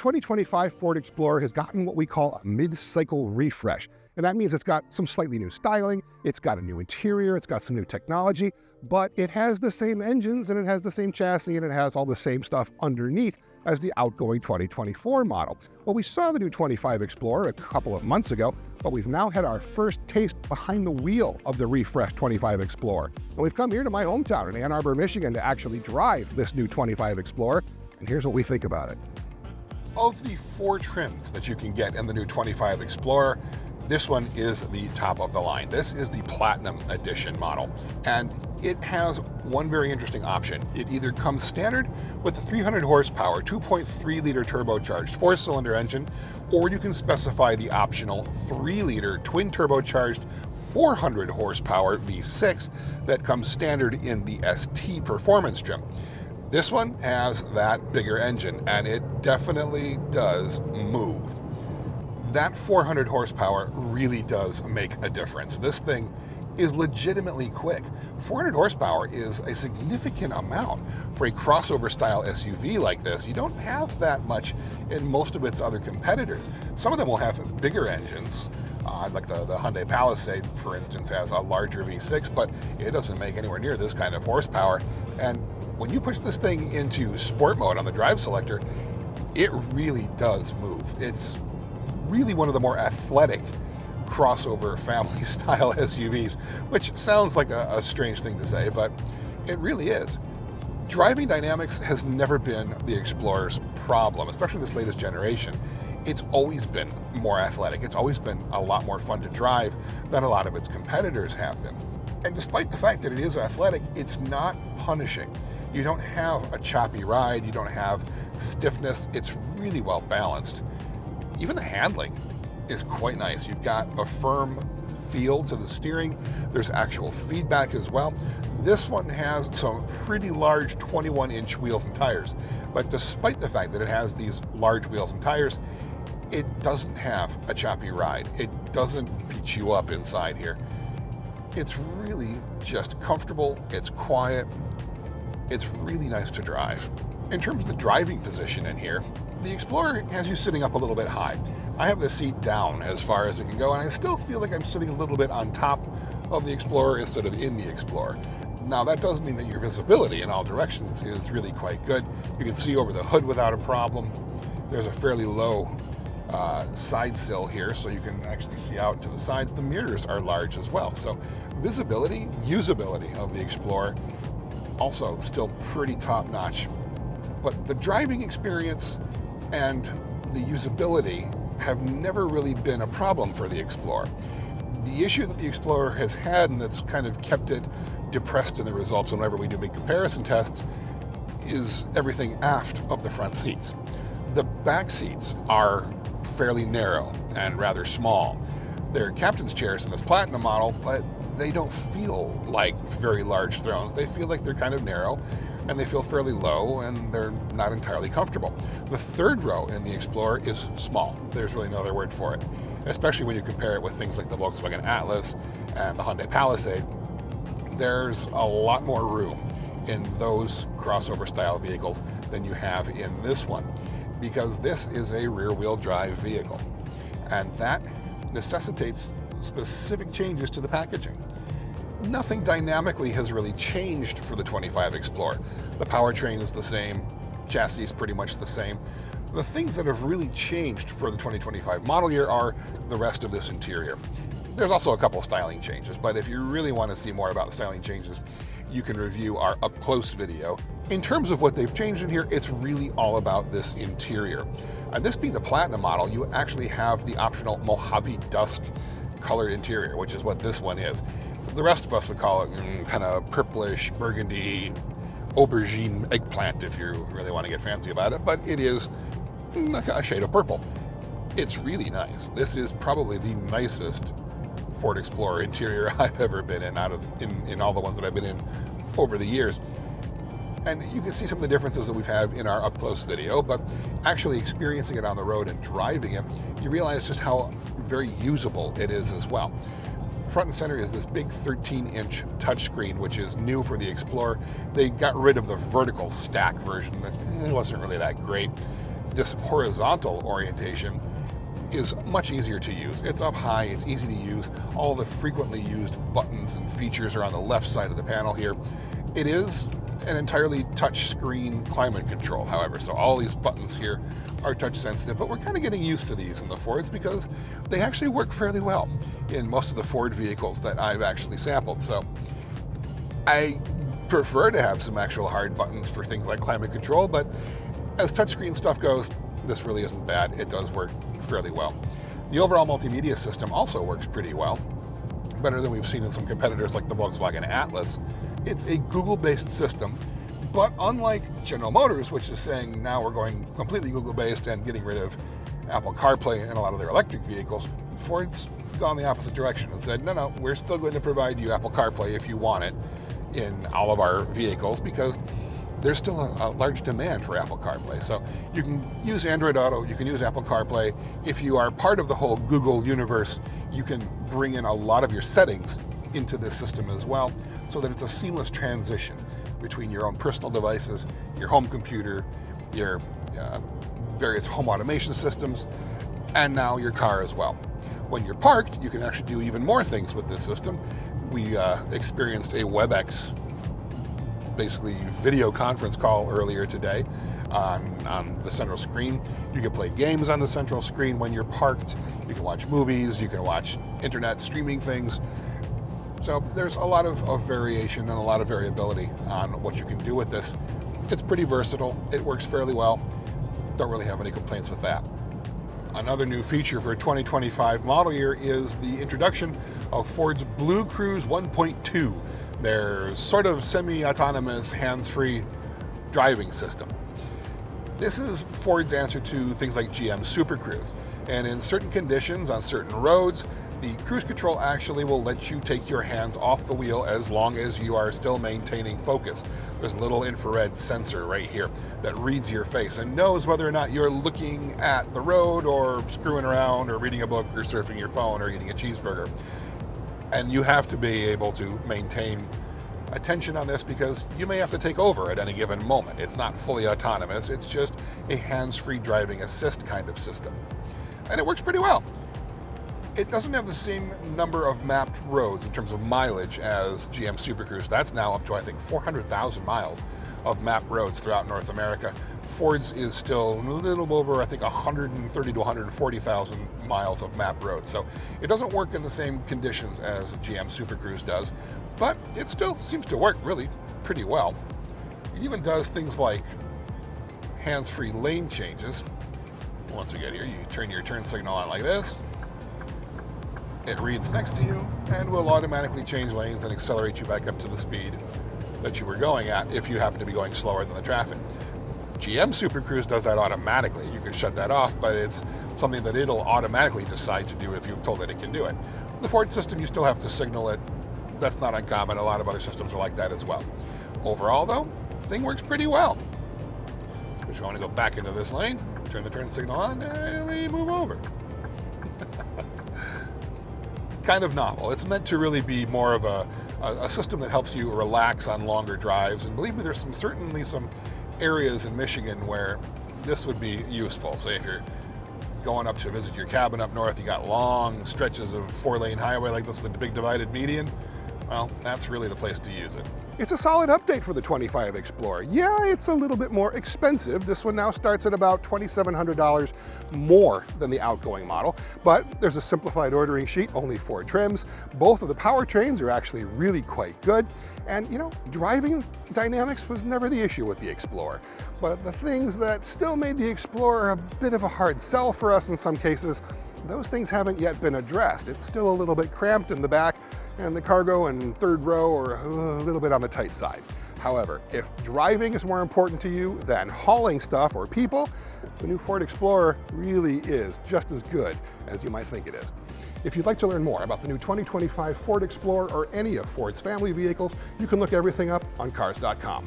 2025 Ford Explorer has gotten what we call a mid-cycle refresh. And that means it's got some slightly new styling, it's got a new interior, it's got some new technology, but it has the same engines and it has the same chassis and it has all the same stuff underneath as the outgoing 2024 model. Well, we saw the new 25 Explorer a couple of months ago, but we've now had our first taste behind the wheel of the refreshed 25 Explorer. And we've come here to my hometown in Ann Arbor, Michigan to actually drive this new 25 Explorer, and here's what we think about it. Of the 4 trims that you can get in the new 25 Explorer, this one is the top of the line. This is the Platinum Edition model, and it has one very interesting option. It either comes standard with a 300 horsepower, 2.3-liter turbocharged 4-cylinder engine, or you can specify the optional 3-liter twin turbocharged 400 horsepower V6 that comes standard in the ST Performance trim. This one has that bigger engine, and it definitely does move. That 400 horsepower really does make a difference. This thing is legitimately quick. 400 horsepower is a significant amount for a crossover style SUV like this. You don't have that much in most of its other competitors. Some of them will have bigger engines, like the Hyundai Palisade, for instance, has a larger V6, but it doesn't make anywhere near this kind of horsepower. And when you push this thing into sport mode on the drive selector, it really does move. It's really one of the more athletic crossover family style SUVs, which sounds like a strange thing to say, but it really is. Driving dynamics has never been the Explorer's problem, especially this latest generation. It's always been more athletic. It's always been a lot more fun to drive than a lot of its competitors have been. And despite the fact that it is athletic, it's not punishing. You don't have a choppy ride, you don't have stiffness. It's really well balanced. Even the handling is quite nice. You've got a firm feel to the steering. There's actual feedback as well. This one has some pretty large 21-inch wheels and tires, but despite the fact that it has these large wheels and tires, it doesn't have a choppy ride. It doesn't beat you up inside here. It's really just comfortable, it's quiet, it's really nice to drive. In terms of the driving position in here, the Explorer has you sitting up a little bit high. I have the seat down as far as it can go, and I still feel like I'm sitting a little bit on top of the Explorer instead of in the Explorer. Now, that does mean that your visibility in all directions is really quite good. You can see over the hood without a problem. There's a fairly low side sill here, so you can actually see out to the sides. The mirrors are large as well, so visibility, usability of the Explorer, also still pretty top-notch. But the driving experience and the usability have never really been a problem for the Explorer. The issue that the Explorer has had, and that's kind of kept it depressed in the results whenever we do big comparison tests, is everything aft of the front seats. The back seats are fairly narrow and rather small. They're captain's chairs in this Platinum model, but they don't feel like very large thrones. They feel like they're kind of narrow, and they feel fairly low, and they're not entirely comfortable. The third row in the Explorer is small. There's really no other word for it, especially when you compare it with things like the Volkswagen Atlas and the Hyundai Palisade. There's a lot more room in those crossover style vehicles than you have in this one, because this is a rear-wheel drive vehicle, and that necessitates specific changes to the packaging. Nothing dynamically has really changed for the 25 Explorer. The powertrain is the same, chassis is pretty much the same. The things that have really changed for the 2025 model year are the rest of this interior. There's also a couple styling changes, but if you really want to see more about the styling changes, you can review our up-close video. In terms of what they've changed in here, it's really all about this interior. And this being the Platinum model, you actually have the optional Mojave Dusk colored interior, which is what this one is. The rest of us would call it kind of purplish, burgundy, aubergine eggplant if you really want to get fancy about it, but it is a shade of purple. It's really nice. This is probably the nicest Ford Explorer interior I've ever been in, in all the ones that I've been in over the years. And you can see some of the differences that we've had in our up-close video, but actually experiencing it on the road and driving it, you realize just how very usable it is as well. Front and center is this big 13-inch touchscreen, which is new for the Explorer. They got rid of the vertical stack version. It wasn't really that great. this horizontal orientation is much easier to use. It's up high, it's easy to use. All the frequently used buttons and features are on the left side of the panel here. It is an entirely touch screen climate control, however, so all these buttons here are touch sensitive, but we're kind of getting used to these in the Fords because they actually work fairly well in most of the Ford vehicles that I've actually sampled. So I prefer to have some actual hard buttons for things like climate control, but as touchscreen stuff goes, this really isn't bad. It does work fairly well. The overall multimedia system also works pretty well, better than we've seen in some competitors like the Volkswagen Atlas. It's a Google-based system, but unlike General Motors, which is saying now we're going completely Google-based and getting rid of Apple CarPlay in a lot of their electric vehicles, Ford's gone the opposite direction and said, no, we're still going to provide you Apple CarPlay if you want it in all of our vehicles, because there's still a large demand for Apple CarPlay. So you can use Android Auto, you can use Apple CarPlay. If you are part of the whole Google universe, you can bring in a lot of your settings into this system as well, so that it's a seamless transition between your own personal devices, your home computer, your various home automation systems, and now your car as well. When you're parked, you can actually do even more things with this system. We experienced a WebEx basically video conference call earlier today on the central screen. You can play games on the central screen when you're parked. You can watch movies, you can watch internet streaming things. So there's a lot of variation and a lot of variability on what you can do with this. It's pretty versatile. It works fairly well. Don't really have any complaints with that. Another new feature for 2025 model year is the introduction of Ford's BlueCruise 1.2. Their sort of semi-autonomous, hands-free driving system. This is Ford's answer to things like GM Super Cruise. And in certain conditions, on certain roads, the cruise control actually will let you take your hands off the wheel as long as you are still maintaining focus. There's a little infrared sensor right here that reads your face and knows whether or not you're looking at the road or screwing around or reading a book or surfing your phone or eating a cheeseburger. And you have to be able to maintain attention on this because you may have to take over at any given moment. It's not fully autonomous, it's just a hands-free driving assist kind of system. And it works pretty well. It doesn't have the same number of mapped roads in terms of mileage as GM Super Cruise. That's now up to, I think, 400,000 miles of mapped roads throughout North America. Ford's is still a little over, I think, 130 to 140,000 miles of mapped roads. So it doesn't work in the same conditions as GM Super Cruise does, but it still seems to work really pretty well. It even does things like hands-free lane changes. Once we get here, you turn your turn signal on like this. It reads next to you and will automatically change lanes and accelerate you back up to the speed that you were going at if you happen to be going slower than the traffic. GM Super Cruise does that automatically. You can shut that off, but it's something that it'll automatically decide to do if you've told it it can do it. The Ford system, you still have to signal it. That's not uncommon. A lot of other systems are like that as well. Overall, though, the thing works pretty well. So if you want to go back into this lane, turn the turn signal on, and we move over. Kind of novel. It's meant to really be more of a system that helps you relax on longer drives. And believe me, there's certainly some areas in Michigan where this would be useful. Say if you're going up to visit your cabin up north, you got long stretches of 4-lane highway like this with a big divided median. Well, that's really the place to use it. It's a solid update for the 25 Explorer. Yeah, it's a little bit more expensive. This one now starts at about $2,700 more than the outgoing model, but there's a simplified ordering sheet, only 4 trims. Both of the powertrains are actually really quite good. And you know, driving dynamics was never the issue with the Explorer. But the things that still made the Explorer a bit of a hard sell for us in some cases, those things haven't yet been addressed. It's still a little bit cramped in the back, and the cargo and third row are a little bit on the tight side. However, if driving is more important to you than hauling stuff or people, the new Ford Explorer really is just as good as you might think it is. If you'd like to learn more about the new 2025 Ford Explorer or any of Ford's family vehicles, you can look everything up on Cars.com.